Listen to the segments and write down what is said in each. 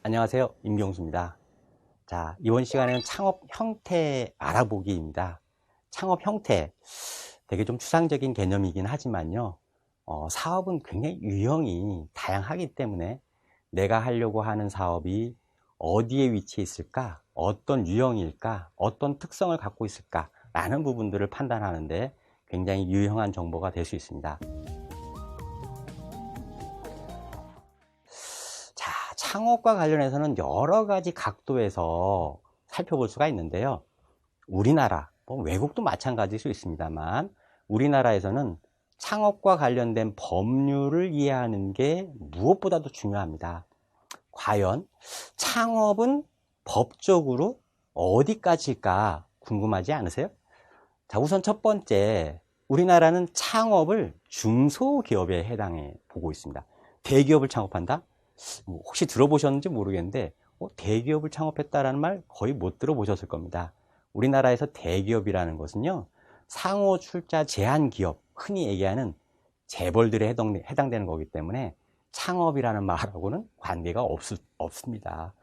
안녕하세요. 임경수입니다. 자, 이번 시간에는 창업 형태 알아보기입니다. 창업 형태, 되게 좀 추상적인 개념이긴 하지만요. 사업은 굉장히 유형이 다양하기 때문에 내가 하려고 하는 사업이 어디에 위치해 있을까, 어떤 유형일까, 어떤 특성을 갖고 있을까 라는 부분들을 판단하는데 굉장히 유용한 정보가 될 수 있습니다. 자, 창업과 관련해서는 여러 가지 각도에서 살펴볼 수가 있는데요. 우리나라, 외국도 마찬가지일 수 있습니다만 우리나라에서는 창업과 관련된 법률을 이해하는 게 무엇보다도 중요합니다. 과연 창업은 법적으로 어디까지일까 궁금하지 않으세요? 자, 우선 첫 번째, 우리나라는 창업을 중소기업에 해당해 보고 있습니다. 대기업을 창업한다? 혹시 들어보셨는지 모르겠는데 대기업을 창업했다라는 말 거의 못 들어보셨을 겁니다. 우리나라에서 대기업이라는 것은요, 상호 출자 제한 기업, 흔히 얘기하는 재벌들에 해당되는 거기 때문에 창업이라는 말하고는 관계가 없습니다.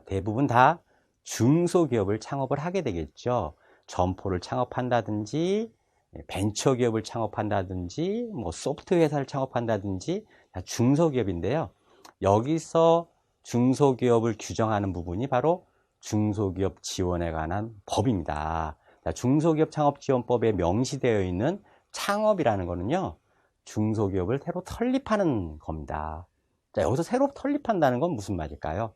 대부분 다 중소기업을 창업을 하게 되겠죠. 점포를 창업한다든지 벤처기업을 창업한다든지 소프트웨어 회사를 창업한다든지 다 중소기업인데요. 여기서 중소기업을 규정하는 부분이 바로 중소기업 지원에 관한 법입니다. 중소기업 창업지원법에 명시되어 있는 창업이라는 거는요, 중소기업을 새로 설립하는 겁니다. 자, 여기서 새로 설립한다는 건 무슨 말일까요?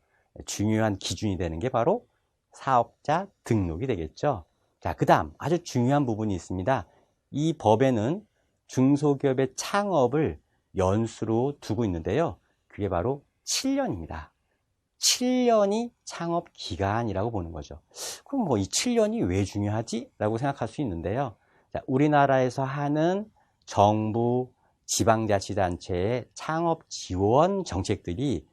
중요한 기준이 되는 게 바로 사업자 등록이 되겠죠. 자, 그 다음 아주 중요한 부분이 있습니다. 이 법에는 중소기업의 창업을 연수로 두고 있는데요. 그게 바로 7년입니다. 7년이 창업 기간이라고 보는 거죠. 그럼 이 7년이 왜 중요하지? 라고 생각할 수 있는데요. 자, 우리나라에서 하는 정부, 지방자치단체의 창업 지원 정책들이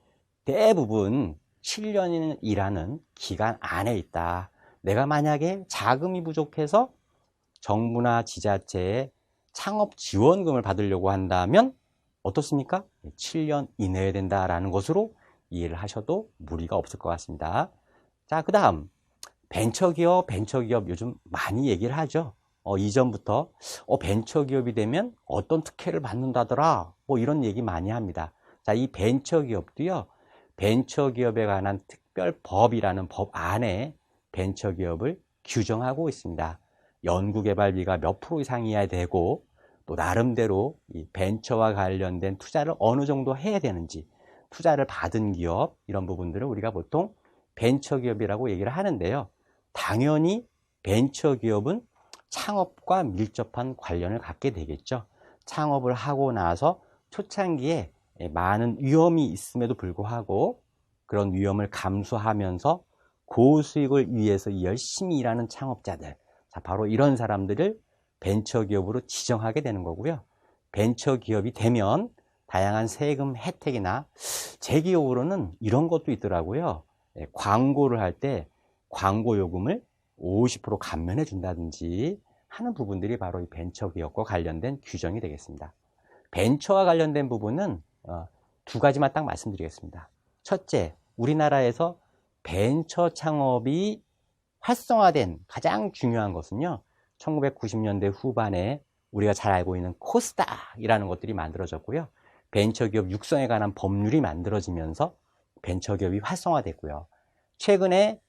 대부분 7년이라는 기간 안에 있다. 내가 만약에 자금이 부족해서 정부나 지자체의 창업 지원금을 받으려고 한다면 어떻습니까? 7년 이내에 된다라는 것으로 이해를 하셔도 무리가 없을 것 같습니다. 자, 그 다음 벤처기업 요즘 많이 얘기를 하죠. 이전부터 벤처기업이 되면 어떤 특혜를 받는다더라 이런 얘기 많이 합니다. 자, 이 벤처기업도요, 벤처기업에 관한 특별법이라는 법 안에 벤처기업을 규정하고 있습니다. 연구개발비가 몇 프로 이상이어야 되고 또 나름대로 이 벤처와 관련된 투자를 어느 정도 해야 되는지, 투자를 받은 기업, 이런 부분들을 우리가 보통 벤처기업이라고 얘기를 하는데요. 당연히 벤처기업은 창업과 밀접한 관련을 갖게 되겠죠. 창업을 하고 나서 초창기에 많은 위험이 있음에도 불구하고 그런 위험을 감수하면서 고수익을 위해서 열심히 일하는 창업자들, 자, 바로 이런 사람들을 벤처기업으로 지정하게 되는 거고요. 벤처기업이 되면 다양한 세금 혜택이나 제 기억으로는 이런 것도 있더라고요. 광고를 할 때 광고 요금을 50% 감면해 준다든지 하는 부분들이 바로 이 벤처기업과 관련된 규정이 되겠습니다. 벤처와 관련된 부분은 두 가지만 딱 말씀드리겠습니다. 첫째, 우리나라에서 벤처 창업이 활성화된 가장 중요한 것은요, 1990년대 후반에 우리가 잘 알고 있는 코스닥이라는 것들이 만들어졌고요. 벤처기업 육성에 관한 법률이 만들어지면서 벤처기업이 활성화됐고요. 최근에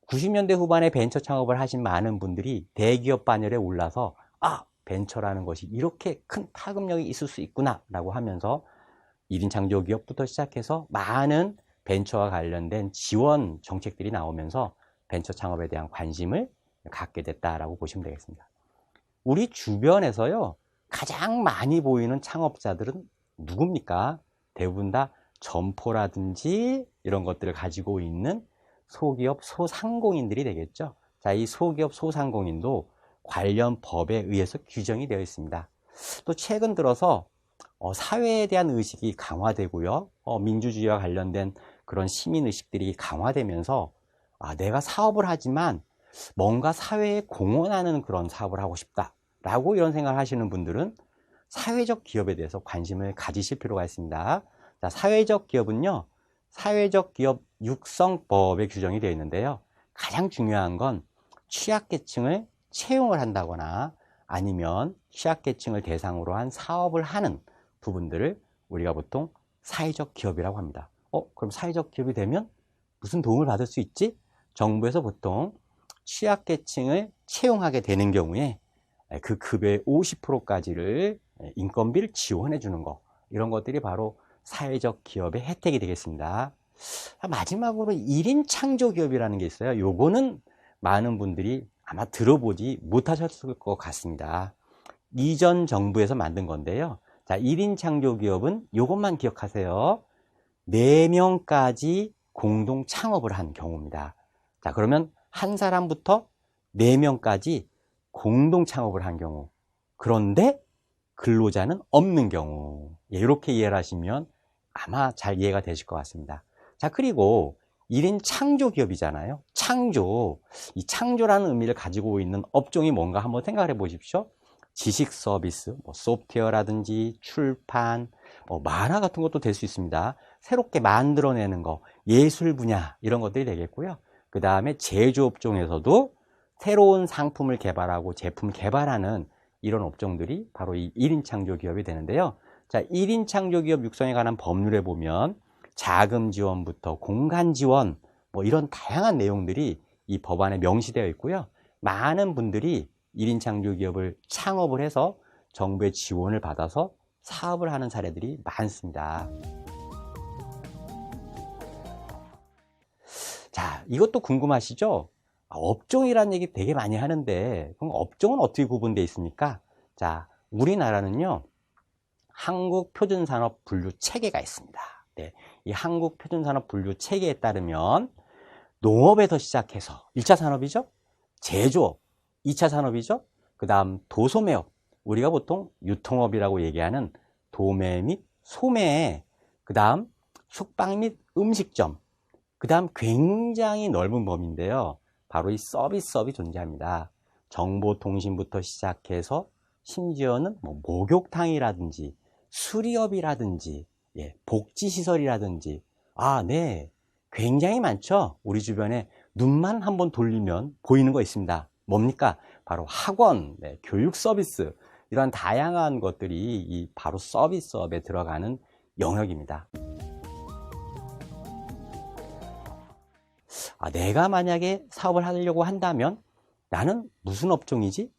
90년대 후반에 벤처 창업을 하신 많은 분들이 대기업 반열에 올라서 벤처라는 것이 이렇게 큰 파급력이 있을 수 있구나 라고 하면서 1인 창조기업부터 시작해서 많은 벤처와 관련된 지원 정책들이 나오면서 벤처 창업에 대한 관심을 갖게 됐다라고 보시면 되겠습니다. 우리 주변에서요, 가장 많이 보이는 창업자들은 누굽니까? 대부분 다 점포라든지 이런 것들을 가지고 있는 소기업, 소상공인들이 되겠죠. 자, 이 소기업, 소상공인도 관련 법에 의해서 규정이 되어 있습니다. 또 최근 들어서 사회에 대한 의식이 강화되고요. 민주주의와 관련된 그런 시민의식들이 강화되면서 내가 사업을 하지만 뭔가 사회에 공헌하는 그런 사업을 하고 싶다라고 이런 생각을 하시는 분들은 사회적 기업에 대해서 관심을 가지실 필요가 있습니다. 자, 사회적 기업은요, 사회적 기업 육성법에 규정이 되어 있는데요. 가장 중요한 건 취약계층을 채용을 한다거나 아니면 취약계층을 대상으로 한 사업을 하는 부분들을 우리가 보통 사회적 기업이라고 합니다. 그럼 사회적 기업이 되면 무슨 도움을 받을 수 있지? 정부에서 보통 취약계층을 채용하게 되는 경우에 그 급여의 50%까지를 인건비를 지원해 주는 거, 이런 것들이 바로 사회적 기업의 혜택이 되겠습니다. 마지막으로 1인 창조기업이라는 게 있어요. 요거는 많은 분들이 아마 들어보지 못하셨을 것 같습니다. 이전 정부에서 만든 건데요. 자, 1인 창조기업은 요것만 기억하세요. 4명까지 공동 창업을 한 경우입니다. 자, 그러면 한 사람부터 4명까지 공동 창업을 한 경우. 그런데 근로자는 없는 경우. 이렇게 이해를 하시면 아마 잘 이해가 되실 것 같습니다. 자, 그리고 1인 창조기업이잖아요. 창조. 이 창조라는 의미를 가지고 있는 업종이 뭔가 한번 생각을 해 보십시오. 지식 서비스, 소프트웨어라든지 출판, 만화 같은 것도 될 수 있습니다. 새롭게 만들어내는 거, 예술 분야, 이런 것들이 되겠고요. 그 다음에 제조업종에서도 새로운 상품을 개발하고 제품 개발하는 이런 업종들이 바로 이 1인 창조기업이 되는데요. 자, 1인 창조기업 육성에 관한 법률에 보면 자금 지원부터 공간 지원, 이런 다양한 내용들이 이 법안에 명시되어 있고요. 많은 분들이 1인 창조기업을 창업을 해서 정부의 지원을 받아서 사업을 하는 사례들이 많습니다. 자, 이것도 궁금하시죠? 업종이라는 얘기 되게 많이 하는데 그럼 업종은 어떻게 구분되어 있습니까? 자, 우리나라는요, 한국표준산업 분류 체계가 있습니다. 네, 이 한국표준산업 분류 체계에 따르면 농업에서 시작해서 1차 산업이죠, 제조업 2차 산업이죠, 그 다음 도소매업, 우리가 보통 유통업이라고 얘기하는 도매 및 소매, 그 다음 숙박 및 음식점, 그 다음 굉장히 넓은 범위인데요. 바로 이 서비스업이 존재합니다. 정보통신부터 시작해서 심지어는 목욕탕이라든지 수리업이라든지 복지시설이라든지, 네, 굉장히 많죠. 우리 주변에 눈만 한번 돌리면 보이는 거 있습니다. 뭡니까? 바로 학원, 교육 서비스, 이런 다양한 것들이 이 바로 서비스업에 들어가는 영역입니다. 내가 만약에 사업을 하려고 한다면 나는 무슨 업종이지?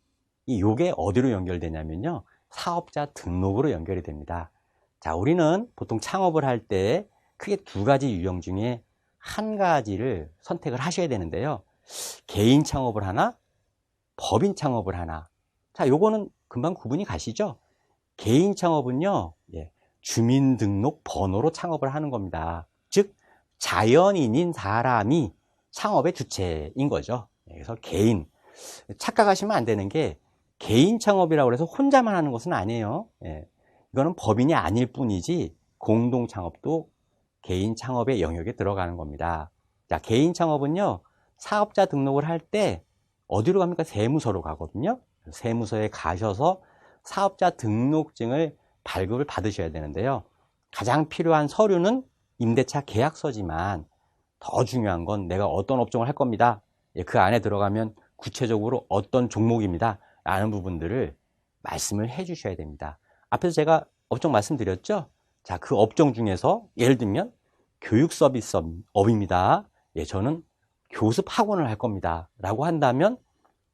요게 어디로 연결되냐면요, 사업자 등록으로 연결이 됩니다. 자, 우리는 보통 창업을 할 때 크게 2가지 유형 중에 한 가지를 선택을 하셔야 되는데요. 개인 창업을 하나, 법인 창업을 하나. 자, 요거는 금방 구분이 가시죠? 개인 창업은요, 주민등록 번호로 창업을 하는 겁니다. 즉, 자연인인 사람이 창업의 주체인 거죠. 그래서 개인. 착각하시면 안 되는 게 개인 창업이라고 해서 혼자만 하는 것은 아니에요. 이거는 법인이 아닐 뿐이지 공동 창업도 개인 창업의 영역에 들어가는 겁니다. 자, 개인 창업은요, 사업자 등록을 할 때 어디로 갑니까? 세무서로 가거든요. 세무서에 가셔서 사업자 등록증을 발급을 받으셔야 되는데요. 가장 필요한 서류는 임대차 계약서지만 더 중요한 건 내가 어떤 업종을 할 겁니다. 그 안에 들어가면 구체적으로 어떤 종목입니다. 라는 부분들을 말씀을 해 주셔야 됩니다. 앞에서 제가 업종 말씀드렸죠? 자, 그 업종 중에서 예를 들면 교육 서비스업입니다. 저는 교습 학원을 할 겁니다. 라고 한다면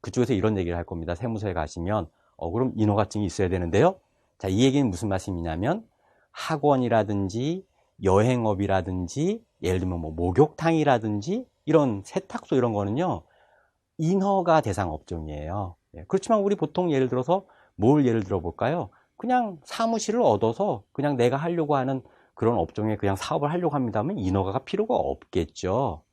그쪽에서 이런 얘기를 할 겁니다. 세무서에 가시면 그럼 인허가증이 있어야 되는데요. 자, 이 얘기는 무슨 말씀이냐면 학원이라든지 여행업이라든지 예를 들면 목욕탕이라든지 이런 세탁소 이런 거는요, 인허가 대상 업종이에요. 그렇지만 우리 보통 예를 들어서 뭘 예를 들어 볼까요? 그냥 사무실을 얻어서 그냥 내가 하려고 하는 그런 업종에 그냥 사업을 하려고 합니다 하면 인허가가 필요가 없겠죠.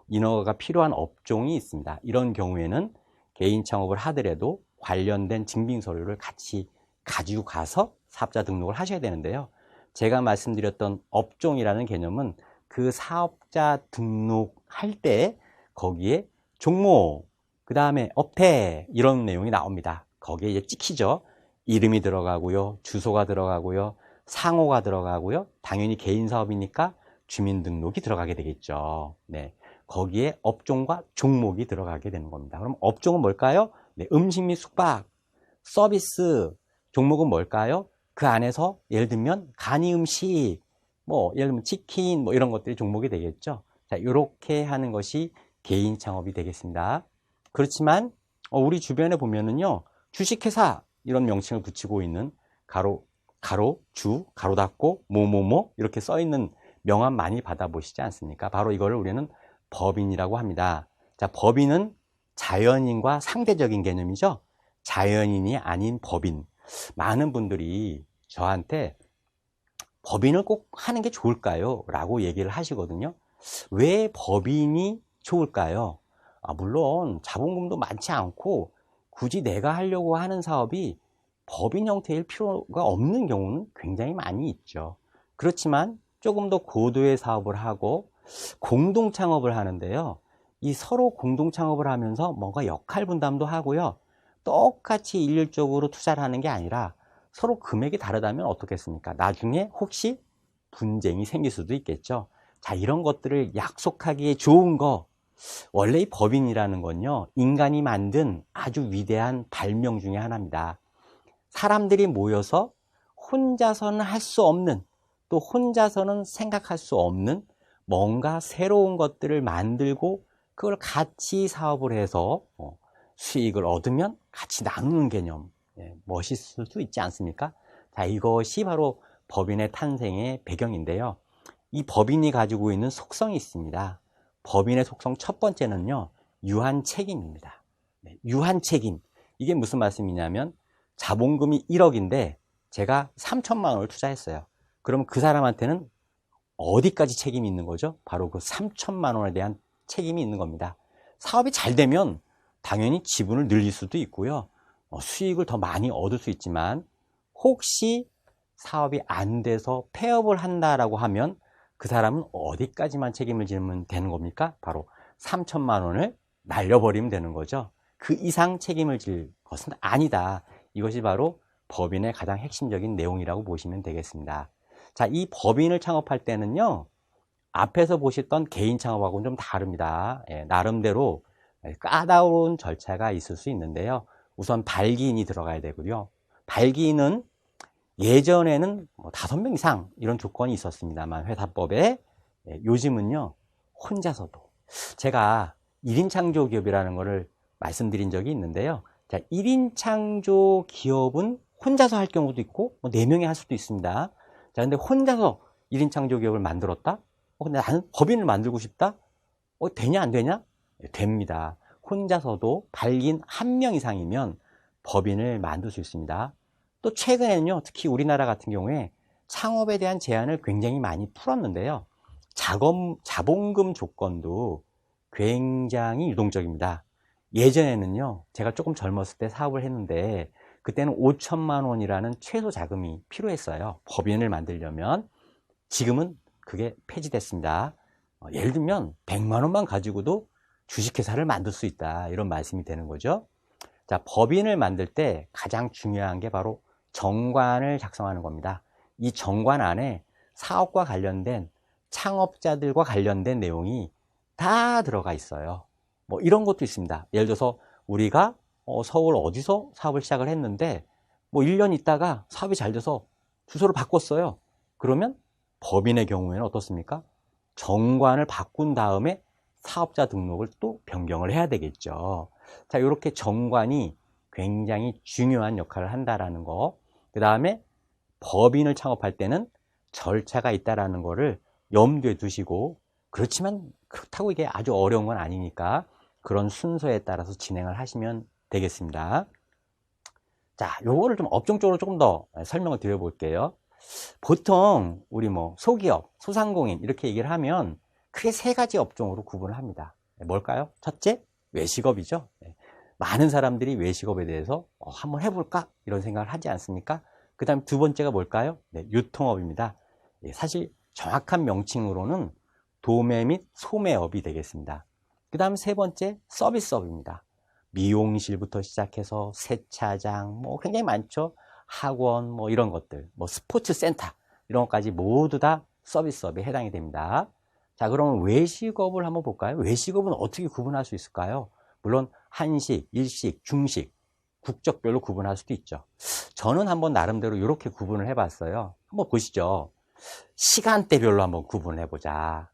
인허가가 필요한 업종이 있습니다. 이런 경우에는 개인 창업을 하더라도 관련된 증빙 서류를 같이 가지고 가서 사업자 등록을 하셔야 되는데요. 제가 말씀드렸던 업종이라는 개념은 그 사업자 등록할 때 거기에 종목, 그 다음에 업태 이런 내용이 나옵니다. 거기에 이제 찍히죠. 이름이 들어가고요, 주소가 들어가고요, 상호가 들어가고요. 당연히 개인 사업이니까 주민등록이 들어가게 되겠죠. 네. 거기에 업종과 종목이 들어가게 되는 겁니다. 그럼 업종은 뭘까요? 네, 음식 및 숙박, 서비스, 종목은 뭘까요? 그 안에서 예를 들면 간이 음식, 뭐 예를 들면 치킨, 뭐 이런 것들이 종목이 되겠죠. 자, 이렇게 하는 것이 개인 창업이 되겠습니다. 그렇지만 우리 주변에 보면은요, 주식회사 이런 명칭을 붙이고 있는 가로, 가로 닫고, 뭐뭐뭐 이렇게 써 있는 명함 많이 받아보시지 않습니까? 바로 이거를 우리는 법인이라고 합니다. 자, 법인은 자연인과 상대적인 개념이죠. 자연인이 아닌 법인. 많은 분들이 저한테 법인을 꼭 하는 게 좋을까요? 라고 얘기를 하시거든요. 왜 법인이 좋을까요? 물론 자본금도 많지 않고 굳이 내가 하려고 하는 사업이 법인 형태일 필요가 없는 경우는 굉장히 많이 있죠. 그렇지만 조금 더 고도의 사업을 하고 공동 창업을 하는데요. 이 서로 공동 창업을 하면서 뭔가 역할 분담도 하고요. 똑같이 일률적으로 투자를 하는 게 아니라 서로 금액이 다르다면 어떻겠습니까? 나중에 혹시 분쟁이 생길 수도 있겠죠. 자, 이런 것들을 약속하기에 좋은 거, 원래 이 법인이라는 건요, 인간이 만든 아주 위대한 발명 중에 하나입니다. 사람들이 모여서 혼자서는 할 수 없는, 또 혼자서는 생각할 수 없는 뭔가 새로운 것들을 만들고 그걸 같이 사업을 해서 수익을 얻으면 같이 나누는 개념. 멋있을 수 있지 않습니까? 자, 이것이 바로 법인의 탄생의 배경인데요. 이 법인이 가지고 있는 속성이 있습니다. 법인의 속성 첫 번째는요, 유한 책임입니다. 유한 책임. 이게 무슨 말씀이냐면 자본금이 1억인데 제가 3천만 원을 투자했어요. 그럼 그 사람한테는 어디까지 책임이 있는 거죠? 바로 그 3천만 원에 대한 책임이 있는 겁니다. 사업이 잘 되면 당연히 지분을 늘릴 수도 있고요. 수익을 더 많이 얻을 수 있지만 혹시 사업이 안 돼서 폐업을 한다라고 하면 그 사람은 어디까지만 책임을 지면 되는 겁니까? 바로 3천만 원을 날려버리면 되는 거죠. 그 이상 책임을 질 것은 아니다. 이것이 바로 법인의 가장 핵심적인 내용이라고 보시면 되겠습니다. 자, 이 법인을 창업할 때는요, 앞에서 보셨던 개인 창업하고는 좀 다릅니다. 나름대로 까다로운 절차가 있을 수 있는데요. 우선 발기인이 들어가야 되고요. 발기인은 예전에는 5명 이상 이런 조건이 있었습니다만 회사법에 요즘은요, 혼자서도. 제가 1인 창조 기업이라는 것을 말씀드린 적이 있는데요. 자, 1인 창조 기업은 혼자서 할 경우도 있고 4명이 할 수도 있습니다. 자, 근데 혼자서 1인 창조 기업을 만들었다? 근데 나는 법인을 만들고 싶다? 되냐 안 되냐? 됩니다. 혼자서도 발기인 1명 이상이면 법인을 만들 수 있습니다. 또 최근에는요, 특히 우리나라 같은 경우에 창업에 대한 제한을 굉장히 많이 풀었는데요. 자본금 조건도 굉장히 유동적입니다. 예전에는요, 제가 조금 젊었을 때 사업을 했는데 그때는 5천만 원이라는 최소 자금이 필요했어요. 법인을 만들려면. 지금은 그게 폐지됐습니다. 예를 들면 100만 원만 가지고도 주식회사를 만들 수 있다, 이런 말씀이 되는 거죠. 자, 법인을 만들 때 가장 중요한 게 바로 정관을 작성하는 겁니다. 이 정관 안에 사업과 관련된 창업자들과 관련된 내용이 다 들어가 있어요. 뭐 이런 것도 있습니다. 예를 들어서 우리가 서울 어디서 사업을 시작을 했는데 뭐 1년 있다가 사업이 잘 돼서 주소를 바꿨어요. 그러면 법인의 경우에는 어떻습니까? 정관을 바꾼 다음에 사업자 등록을 또 변경을 해야 되겠죠. 자, 이렇게 정관이 굉장히 중요한 역할을 한다라는 거. 그 다음에 법인을 창업할 때는 절차가 있다라는 거를 염두에 두시고, 그렇지만 그렇다고 이게 아주 어려운 건 아니니까 그런 순서에 따라서 진행을 하시면 되겠습니다. 자, 요거를 좀 업종적으로 조금 더 설명을 드려볼게요. 보통 우리 뭐 소기업, 소상공인 이렇게 얘기를 하면 크게 3가지 업종으로 구분을 합니다. 뭘까요? 첫째, 외식업이죠. 많은 사람들이 외식업에 대해서 한번 해볼까? 이런 생각을 하지 않습니까? 그 다음 2번째가 뭘까요? 유통업입니다. 사실 정확한 명칭으로는 도매 및 소매업이 되겠습니다. 그 다음 3번째, 서비스업입니다. 미용실부터 시작해서 세차장, 뭐 굉장히 많죠. 학원, 뭐 이런 것들, 뭐 스포츠 센터, 이런 것까지 모두 다 서비스업에 해당이 됩니다. 자, 그러면 외식업을 한번 볼까요? 외식업은 어떻게 구분할 수 있을까요? 물론 한식, 일식, 중식, 국적별로 구분할 수도 있죠. 저는 한번 나름대로 이렇게 구분을 해봤어요. 한번 보시죠. 시간대별로 한번 구분을 해보자.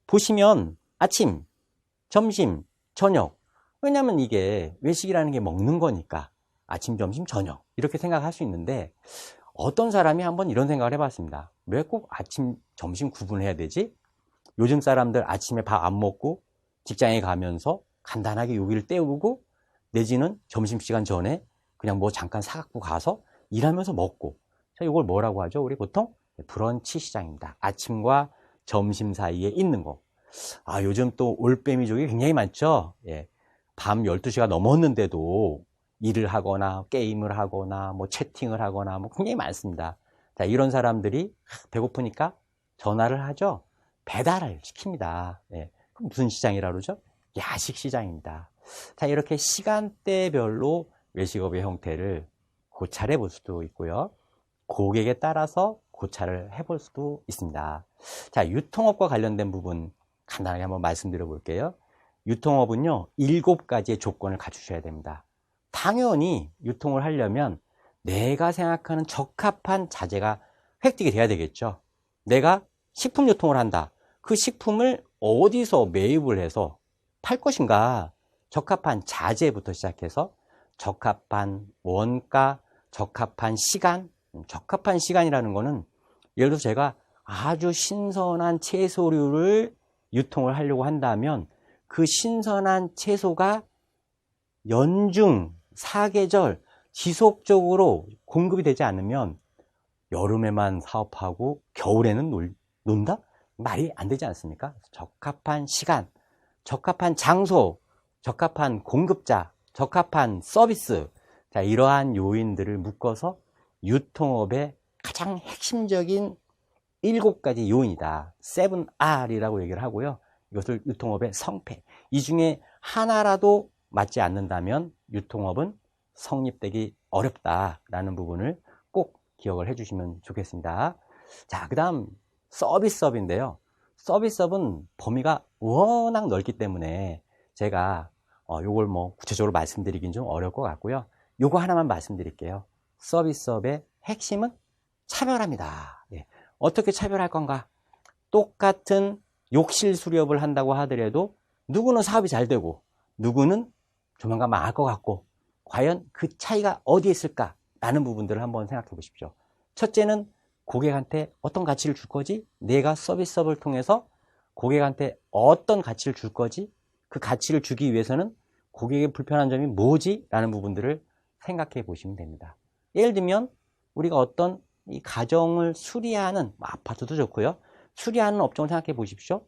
보시면 아침, 점심, 저녁. 왜냐면 이게 외식이라는 게 먹는 거니까 아침, 점심, 저녁 이렇게 생각할 수 있는데 어떤 사람이 한번 이런 생각을 해봤습니다. 왜 꼭 아침, 점심 구분해야 되지? 요즘 사람들 아침에 밥 안 먹고 직장에 가면서 간단하게 요기를 때우고 내지는 점심시간 전에 그냥 뭐 잠깐 사갖고 가서 일하면서 먹고. 자, 이걸 뭐라고 하죠? 우리 보통 브런치 시장입니다. 아침과 점심 사이에 있는 거. 아, 요즘 또 올빼미족이 굉장히 많죠? 예. 밤 12시가 넘었는데도 일을 하거나 게임을 하거나 뭐 채팅을 하거나 뭐 굉장히 많습니다. 자, 이런 사람들이 배고프니까 전화를 하죠. 배달을 시킵니다. 예. 그럼 무슨 시장이라 그러죠? 야식 시장입니다. 자, 이렇게 시간대별로 외식업의 형태를 고찰해 볼 수도 있고요. 고객에 따라서 고찰을 해볼 수도 있습니다. 자, 유통업과 관련된 부분 간단하게 한번 말씀드려 볼게요. 유통업은요, 7가지의 조건을 갖추셔야 됩니다. 당연히 유통을 하려면 내가 생각하는 적합한 자재가 획득이 돼야 되겠죠. 내가 식품 유통을 한다. 그 식품을 어디서 매입을 해서 팔 것인가? 적합한 자재부터 시작해서 적합한 원가, 적합한 시간. 적합한 시간이라는 거는 예를 들어서 제가 아주 신선한 채소류를 유통을 하려고 한다면 그 신선한 채소가 연중, 사계절, 지속적으로 공급이 되지 않으면 여름에만 사업하고 겨울에는 논다? 말이 안 되지 않습니까? 적합한 시간, 적합한 장소, 적합한 공급자, 적합한 서비스. 자, 이러한 요인들을 묶어서 유통업의 가장 핵심적인 7가지 요인이다. 7R이라고 얘기를 하고요. 이것을 유통업의 성패. 이 중에 하나라도 맞지 않는다면 유통업은 성립되기 어렵다라는 부분을 꼭 기억을 해주시면 좋겠습니다. 자, 그 다음 서비스업인데요. 서비스업은 범위가 워낙 넓기 때문에 제가 요걸 뭐 구체적으로 말씀드리긴 좀 어려울 것 같고요. 요거 하나만 말씀드릴게요. 서비스업의 핵심은 차별합니다. 예. 어떻게 차별할 건가? 똑같은 욕실 수리업을 한다고 하더라도 누구는 사업이 잘 되고 누구는 조만간 망할 것 같고 과연 그 차이가 어디에 있을까? 라는 부분들을 한번 생각해 보십시오. 첫째는 고객한테 어떤 가치를 줄 거지? 내가 서비스업을 통해서 고객한테 어떤 가치를 줄 거지? 그 가치를 주기 위해서는 고객의 불편한 점이 뭐지? 라는 부분들을 생각해 보시면 됩니다. 예를 들면 우리가 어떤 이 가정을 수리하는 아파트도 좋고요. 수리하는 업종을 생각해 보십시오.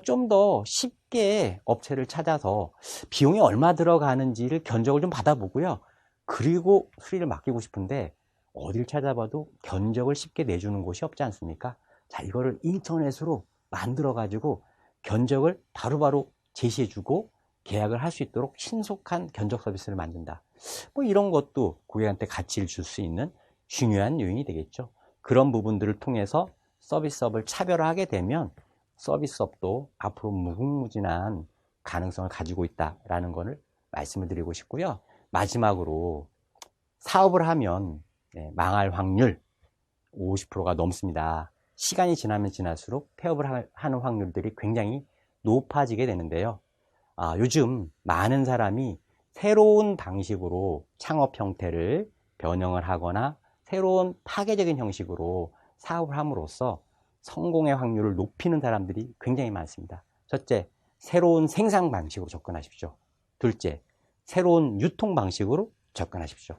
좀 더 쉽게 업체를 찾아서 비용이 얼마 들어가는지를 견적을 좀 받아보고요. 그리고 수리를 맡기고 싶은데 어딜 찾아봐도 견적을 쉽게 내주는 곳이 없지 않습니까? 자, 이거를 인터넷으로 만들어 가지고 견적을 바로바로 제시해주고 계약을 할 수 있도록 신속한 견적 서비스를 만든다. 뭐 이런 것도 고객한테 가치를 줄 수 있는 중요한 요인이 되겠죠. 그런 부분들을 통해서 서비스업을 차별화하게 되면 서비스업도 앞으로 무궁무진한 가능성을 가지고 있다라는 것을 말씀을 드리고 싶고요. 마지막으로 사업을 하면 망할 확률 50%가 넘습니다. 시간이 지나면 지날수록 폐업을 하는 확률들이 굉장히 높아지게 되는데요. 요즘 많은 사람이 새로운 방식으로 창업 형태를 변형을 하거나 새로운 파괴적인 형식으로 사업을 함으로써 성공의 확률을 높이는 사람들이 굉장히 많습니다. 첫째, 새로운 생산 방식으로 접근하십시오. 둘째, 새로운 유통 방식으로 접근하십시오.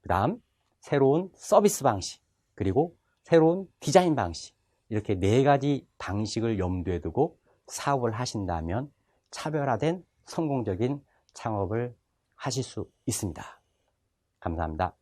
그 다음, 새로운 서비스 방식, 그리고 새로운 디자인 방식. 이렇게 4가지 방식을 염두에 두고 사업을 하신다면 차별화된 성공적인 창업을 하실 수 있습니다. 감사합니다.